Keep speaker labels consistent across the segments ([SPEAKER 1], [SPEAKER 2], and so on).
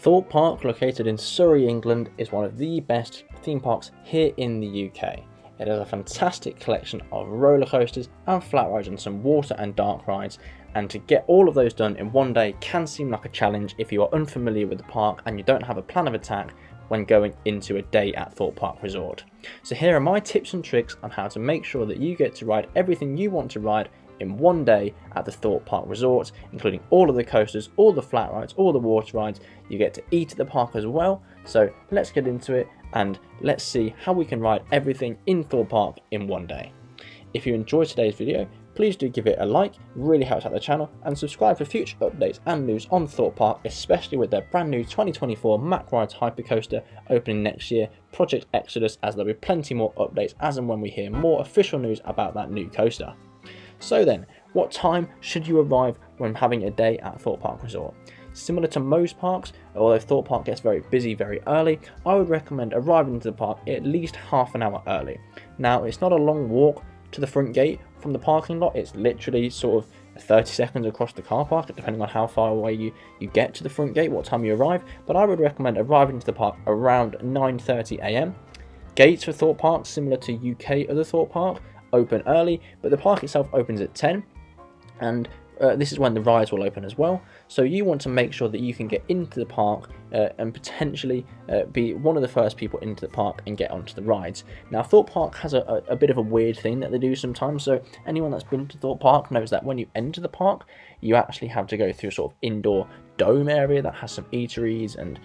[SPEAKER 1] Thorpe Park, located in Surrey, England, is one of the best theme parks here in the UK. It has a fantastic collection of roller coasters and flat rides and some water and dark rides, and to get all of those done in one day can seem like a challenge if you are unfamiliar with the park and you don't have a plan of attack when going into a day at Thorpe Park Resort. So here are my tips and tricks on how to make sure that you get to ride everything you want to ride in one day at the Thorpe Park Resort, including all of the coasters, all the flat rides, all the water rides. You get to eat at the park as well. So let's get into it and let's see how we can ride everything in Thorpe Park in one day. If you enjoyed today's video, please do give it a like, it really helps out the channel, and subscribe for future updates and news on Thorpe Park, especially with their brand new 2024 Mac Rides Hypercoaster opening next year, Project Exodus, as there'll be plenty more updates as and when we hear more official news about that new coaster. So then, what time should you arrive when having a day at Thorpe Park Resort? Similar to most parks, although Thorpe Park gets very busy very early, I would recommend arriving to the park at least half an hour early. Now, it's not a long walk to the front gate from the parking lot, it's literally sort of 30 seconds across the car park, depending on how far away you get to the front gate, what time you arrive, but I would recommend arriving to the park around 9:30 AM. Gates for Thorpe Park, similar to UK other Thorpe Park, open early, but the park itself opens at 10, and this is when the rides will open as well. So you want to make sure that you can get into the park and potentially be one of the first people into the park and get onto the rides. Now, Thorpe Park has a bit of a weird thing that they do sometimes. So anyone that's been to Thorpe Park knows that when you enter the park, you actually have to go through a sort of indoor dome area that has some eateries and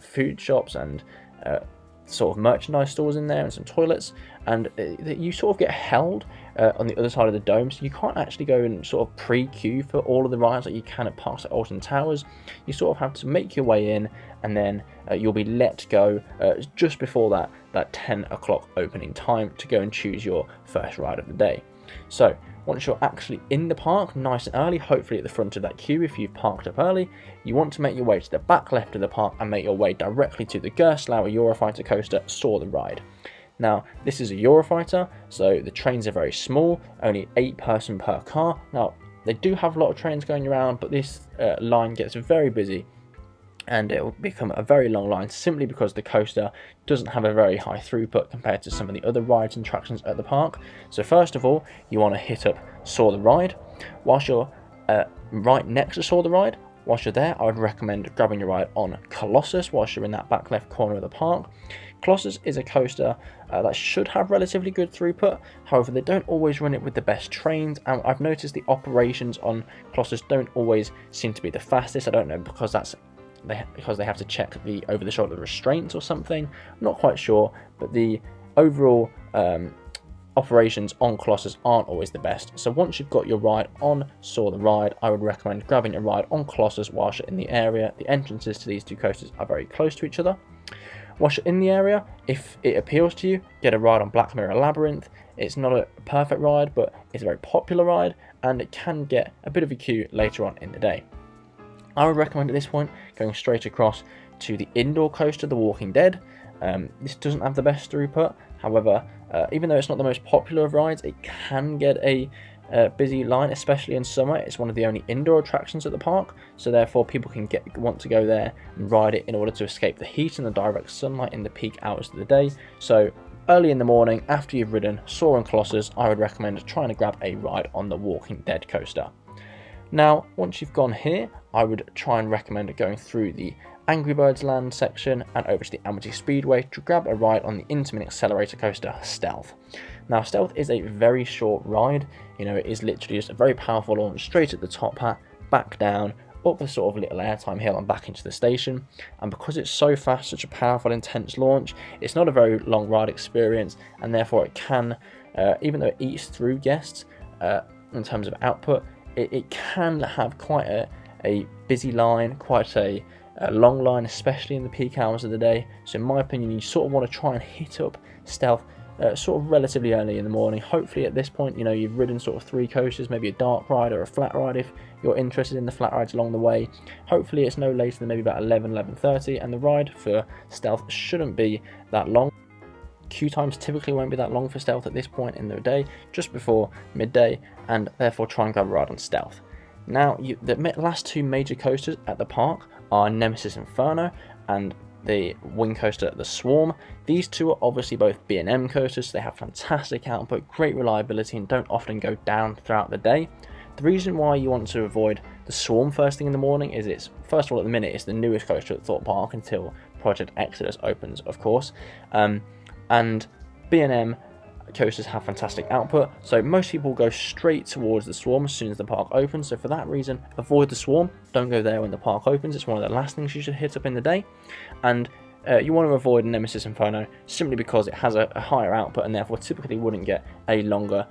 [SPEAKER 1] food shops and sort of merchandise stores in there and some toilets, and you sort of get held on the other side of the dome, so you can't actually go and sort of pre-queue for all of the rides like you can at parks at Alton Towers. You sort of have to make your way in, and then you'll be let go just before that 10 o'clock opening time to go and choose your first ride of the day. So once you're actually in the park nice and early, hopefully at the front of that queue if you've parked up early, you want to make your way to the back left of the park and make your way directly to the Gerstlauer Eurofighter coaster, Soar the Ride. Now, this is a Eurofighter, so the trains are very small, only 8 person per car. Now, they do have a lot of trains going around, but this line gets very busy, and it will become a very long line simply because the coaster doesn't have a very high throughput compared to some of the other rides and attractions at the park. So first of all, you want to hit up Soar the Ride. Whilst you're right next to Soar the Ride, whilst you're there, I would recommend grabbing your ride on Colossus whilst you're in that back left corner of the park. Colossus is a coaster that should have relatively good throughput, however they don't always run it with the best trains, and I've noticed the operations on Colossus don't always seem to be the fastest. I don't know because they have to check the over-the-shoulder restraints or something, I'm not quite sure, but the overall operations on Colossus aren't always the best. So once you've got your ride on Soar the Ride, I would recommend grabbing a ride on Colossus whilst you're in the area. The entrances to these two coasters are very close to each other. Whilst you're in the area, if it appeals to you, get a ride on Black Mirror Labyrinth. It's not a perfect ride, but it's a very popular ride, and it can get a bit of a queue later on in the day. I would recommend at this point going straight across to the indoor coaster, The Walking Dead. This doesn't have the best throughput, however, even though it's not the most popular of rides, it can get a busy line, especially in summer. It's one of the only indoor attractions at the park, so therefore people can want to go there and ride it in order to escape the heat and the direct sunlight in the peak hours of the day. So early in the morning, after you've ridden Soar and Colossus, I would recommend trying to grab a ride on the Walking Dead coaster. Now, once you've gone here, I would try and recommend going through the Angry Birds Land section and over to the Amity Speedway to grab a ride on the Intamin Accelerator coaster, Stealth. Now, Stealth is a very short ride. You know, it is literally just a very powerful launch straight at the top hat, back down, up a sort of little airtime hill and back into the station. And because it's so fast, such a powerful, intense launch, it's not a very long ride experience, and therefore it can, even though it eats through guests in terms of output, it can have quite a busy line, quite a long line, especially in the peak hours of the day. So in my opinion, you sort of want to try and hit up Stealth sort of relatively early in the morning. Hopefully at this point, you know, you've ridden sort of 3 coasters, maybe a dark ride or a flat ride if you're interested in the flat rides along the way. Hopefully it's no later than maybe about 11:30, and the ride for Stealth shouldn't be that long. Queue times typically won't be that long for Stealth at this point in the day, just before midday, and therefore try and grab a ride on Stealth. Now, the last 2 major coasters at the park are Nemesis Inferno and the wing coaster the Swarm. These two are obviously both B&M coasters, so they have fantastic output, great reliability, and don't often go down throughout the day. The reason why you want to avoid the Swarm first thing in the morning is it's, first of all, at the minute, it's the newest coaster at Thorpe Park until Project Exodus opens, of course. And B&M coasters have fantastic output, so most people go straight towards the Swarm as soon as the park opens. So for that reason, avoid the Swarm. Don't go there when the park opens. It's one of the last things you should hit up in the day. And you want to avoid Nemesis Inferno simply because it has a higher output and therefore typically wouldn't get a longer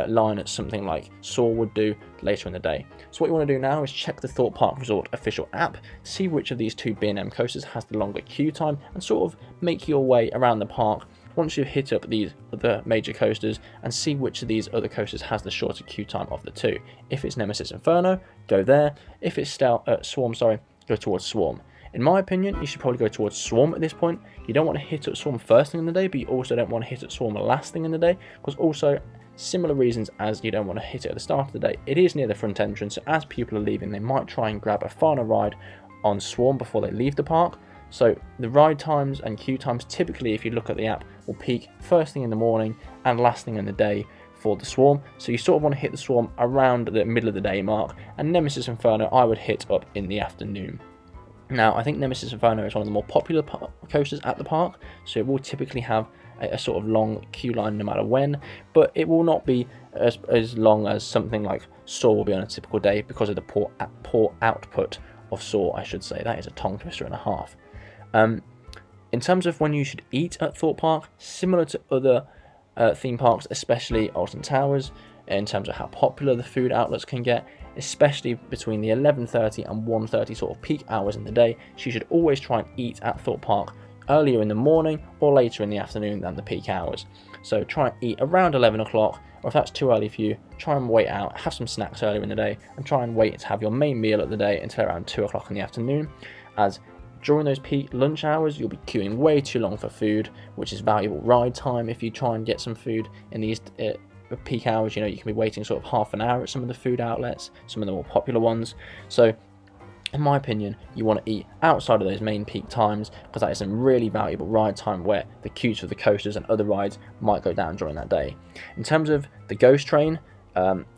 [SPEAKER 1] line at something like Soar would do later in the day. So what you want to do now is check the Thorpe Park Resort official app, see which of these two B&M coasters has the longer queue time, and sort of make your way around the park once you've hit up these other major coasters and see which of these other coasters has the shorter queue time of the two. If it's Nemesis Inferno, go there. If it's Swarm, go towards Swarm. In my opinion, you should probably go towards Swarm at this point. You don't want to hit up Swarm first thing in the day, but you also don't want to hit up Swarm last thing in the day, because also similar reasons as you don't want to hit it at the start of the day. It is near the front entrance, so as people are leaving, they might try and grab a final ride on Swarm before they leave the park. So the ride times and queue times typically, if you look at the app, will peak first thing in the morning and last thing in the day for the Swarm. So you sort of want to hit the Swarm around the middle of the day mark, and Nemesis Inferno I would hit up in the afternoon. Now, I think Nemesis Inferno is one of the more popular coasters at the park, so it will typically have a sort of long queue line no matter when, but it will not be as long as something like Soar will be on a typical day because of the poor output of Soar, I should say. That is a tongue twister and a half. In terms of when you should eat at Thorpe Park, similar to other theme parks, especially Alton Towers, in terms of how popular the food outlets can get, especially between the 11:30 and 1:30 sort of peak hours in the day, so you should always try and eat at Thorpe Park earlier in the morning or later in the afternoon than the peak hours. So try and eat around 11 o'clock, or if that's too early for you, try and wait out, have some snacks earlier in the day, and try and wait to have your main meal of the day until around 2 o'clock in the afternoon, as during those peak lunch hours, you'll be queuing way too long for food, which is valuable ride time if you try and get some food in these peak hours. You know, you can be waiting sort of half an hour at some of the food outlets, some of the more popular ones. So in my opinion, you want to eat outside of those main peak times, because that is some really valuable ride time where the queues for the coasters and other rides might go down during that day. In terms of the Ghost Train,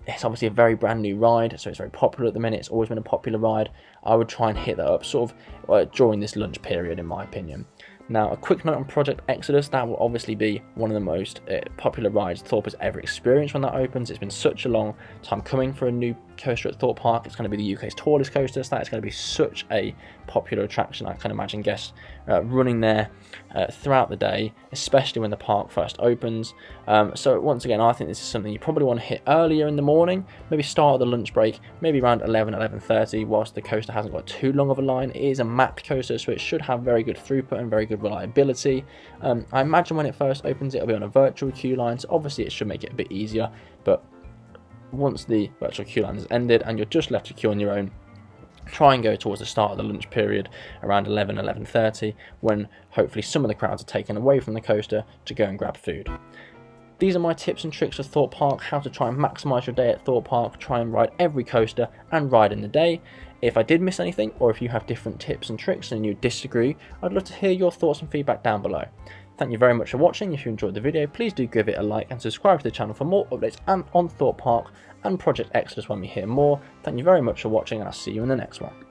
[SPEAKER 1] it's obviously a very brand new ride, so it's very popular at the minute. It's always been a popular ride. I would try and hit that up sort of during this lunch period, in my opinion. Now, a quick note on Project Exodus, that will obviously be one of the most popular rides Thorpe has ever experienced when that opens. It's been such a long time coming for a new coaster at Thorpe Park. It's going to be the UK's tallest coaster, so that is going to be such a popular attraction. I can imagine guests running there throughout the day, especially when the park first opens. So once again, I think this is something you probably want to hit earlier in the morning, maybe start at the lunch break, maybe around 11:30, whilst the coaster hasn't got too long of a line. It is a mapped coaster, so it should have very good throughput and very good reliability. I imagine when it first opens, it'll be on a virtual queue line, so obviously it should make it a bit easier, but once the virtual queue line has ended and you're just left to queue on your own, try and go towards the start of the lunch period around 11:30, when hopefully some of the crowds are taken away from the coaster to go and grab food. These are my tips and tricks for Thorpe Park, how to try and maximise your day at Thorpe Park, try and ride every coaster and ride in the day. If I did miss anything, or if you have different tips and tricks and you disagree, I'd love to hear your thoughts and feedback down below. Thank you very much for watching. If you enjoyed the video, please do give it a like and subscribe to the channel for more updates on Thorpe Park and Project Exodus when we hear more. Thank you very much for watching, and I'll see you in the next one.